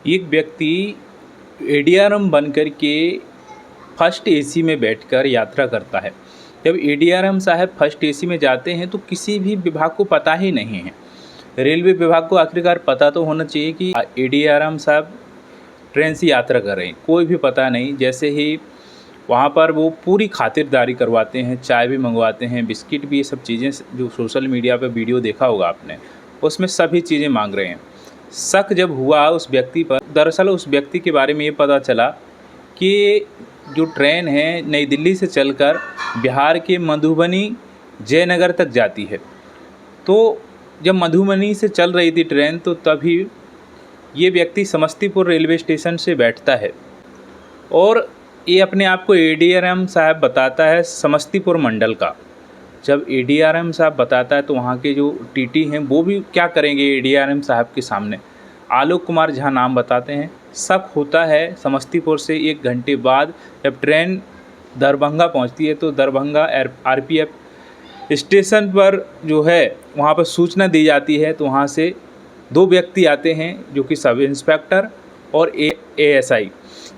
एक व्यक्ति एडीआरएम बनकर के फर्स्ट एसी में बैठकर यात्रा करता है। जब एडीआरएम साहब फर्स्ट एसी में जाते हैं तो किसी भी विभाग को पता ही नहीं है। रेलवे विभाग को आखिरकार पता तो होना चाहिए कि एडीआरएम साहब ट्रेन से यात्रा कर रहे हैं, कोई भी पता नहीं। जैसे ही वहाँ पर वो पूरी खातिरदारी करवाते हैं, चाय भी मंगवाते हैं, बिस्किट भी, ये सब चीज़ें जो सोशल मीडिया पे वीडियो देखा होगा आपने, उसमें सभी चीज़ें मांग रहे हैं। शक जब हुआ उस व्यक्ति पर, दरअसल उस व्यक्ति के बारे में ये पता चला कि जो ट्रेन है नई दिल्ली से चलकर बिहार के मधुबनी जयनगर तक जाती है। तो जब मधुबनी से चल रही थी ट्रेन तो तभी ये व्यक्ति समस्तीपुर रेलवे स्टेशन से बैठता है और ये अपने आप को एडीआरएम साहब बताता है समस्तीपुर मंडल का। जब एडीआरएम साहब बताता है तो वहाँ के जो टीटी हैं वो भी क्या करेंगे एडीआरएम साहब के सामने। आलोक कुमार झा नाम बताते हैं। शक होता है समस्तीपुर से 1 घंटे बाद जब ट्रेन दरभंगा पहुँचती है तो दरभंगा आरपीएफ स्टेशन पर जो है वहाँ पर सूचना दी जाती है। तो वहाँ से 2 व्यक्ति आते हैं जो कि सब इंस्पेक्टर और एएसआई,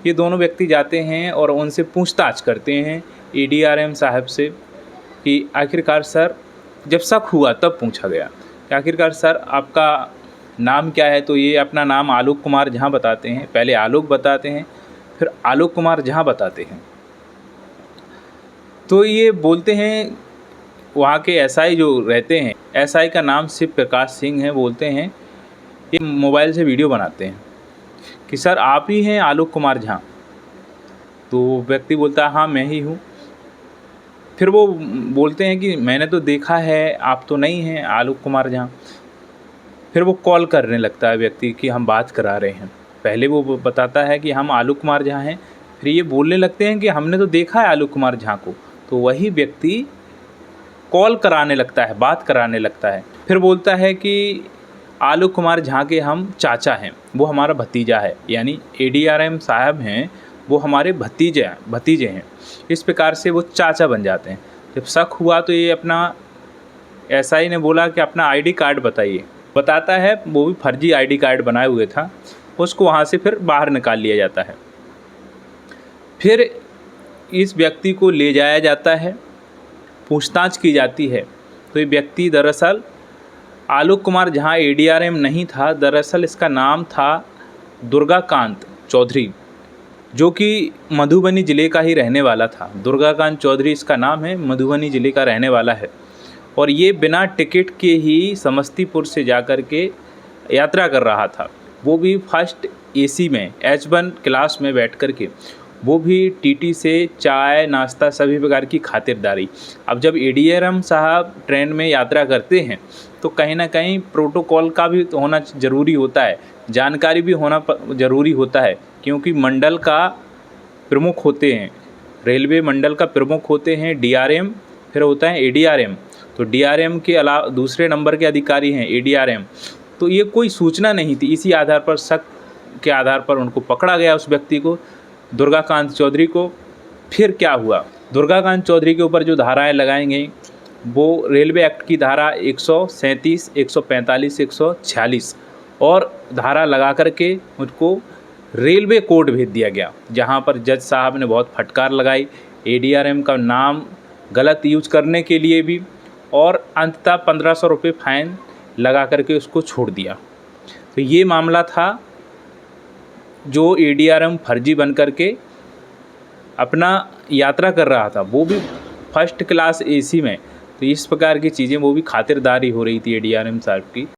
ये दोनों व्यक्ति जाते हैं और उनसे पूछताछ करते हैं एडीआरएम साहब से कि आखिरकार सर, जब शक हुआ तब पूछा गया कि आखिरकार सर आपका नाम क्या है। तो ये अपना नाम आलोक कुमार झा बताते हैं। पहले आलोक बताते हैं, फिर आलोक कुमार झा बताते हैं। तो ये बोलते हैं, वहाँ के एसआई जो रहते हैं, एसआई का नाम शिव प्रकाश सिंह है, बोलते हैं ये मोबाइल से वीडियो बनाते हैं कि सर आप ही हैं आलोक कुमार झा। तो व्यक्ति बोलता है हाँ मैं ही हूँ। फिर वो बोलते हैं कि मैंने तो देखा है आप तो नहीं हैं आलोक कुमार झा। फिर वो कॉल करने लगता है व्यक्ति कि हम बात करा रहे हैं। पहले वो बताता है कि हम आलोक कुमार झा हैं, फिर ये बोलने लगते हैं कि हमने तो देखा है आलोक कुमार झा को। तो वही व्यक्ति कॉल कराने लगता है, बात कराने लगता है। फिर बोलता है कि आलोक कुमार झा के हम चाचा हैं, वो हमारा भतीजा है, यानी एडीआरएम साहब हैं वो हमारे भतीजे हैं। इस प्रकार से वो चाचा बन जाते हैं। जब शक हुआ तो ये अपना एसआई ने बोला कि अपना आईडी कार्ड बताइए। बताता है, वो भी फर्जी आईडी कार्ड बनाए हुए था। उसको वहाँ से फिर बाहर निकाल लिया जाता है। फिर इस व्यक्ति को ले जाया जाता है, पूछताछ की जाती है। तो ये व्यक्ति दरअसल आलोक कुमार झा एडीआरएम नहीं था, दरअसल इसका नाम था दुर्गाकांत चौधरी, जो कि मधुबनी ज़िले का ही रहने वाला था। दुर्गाकांत चौधरी इसका नाम है, मधुबनी ज़िले का रहने वाला है। और ये बिना टिकट के ही समस्तीपुर से जाकर के यात्रा कर रहा था, वो भी फर्स्ट एसी में H1 क्लास में बैठ कर के, वो भी टीटी से चाय नाश्ता सभी प्रकार की खातिरदारी। अब जब एडीआरएम साहब ट्रेन में यात्रा करते हैं तो कहीं ना कहीं प्रोटोकॉल का भी होना ज़रूरी होता है, जानकारी भी होना ज़रूरी होता है, क्योंकि मंडल का प्रमुख होते हैं, रेलवे मंडल का प्रमुख होते हैं डीआरएम, फिर होता है एडीआरएम। तो डीआरएम के अलावा दूसरे नंबर के अधिकारी हैं एडीआरएम। तो ये कोई सूचना नहीं थी, इसी आधार पर, शक के आधार पर उनको पकड़ा गया, उस व्यक्ति को, दुर्गाकांत चौधरी को। फिर क्या हुआ, दुर्गाकांत चौधरी के ऊपर जो धाराएं लगाई गई वो रेलवे एक्ट की धारा 137, 145, 146 और धारा लगा करके मुझको रेलवे कोर्ट भेज दिया गया, जहां पर जज साहब ने बहुत फटकार लगाई एडीआरएम का नाम गलत यूज करने के लिए भी, और अंततः 1500 रुपये फाइन लगा करके उसको छोड़ दिया। तो ये मामला था जो एडीआरएम फर्जी बन करके अपना यात्रा कर रहा था, वो भी फर्स्ट क्लास एसी में। तो इस प्रकार की चीज़ें, वो भी खातिरदारी हो रही थी एडीआरएम साहब की।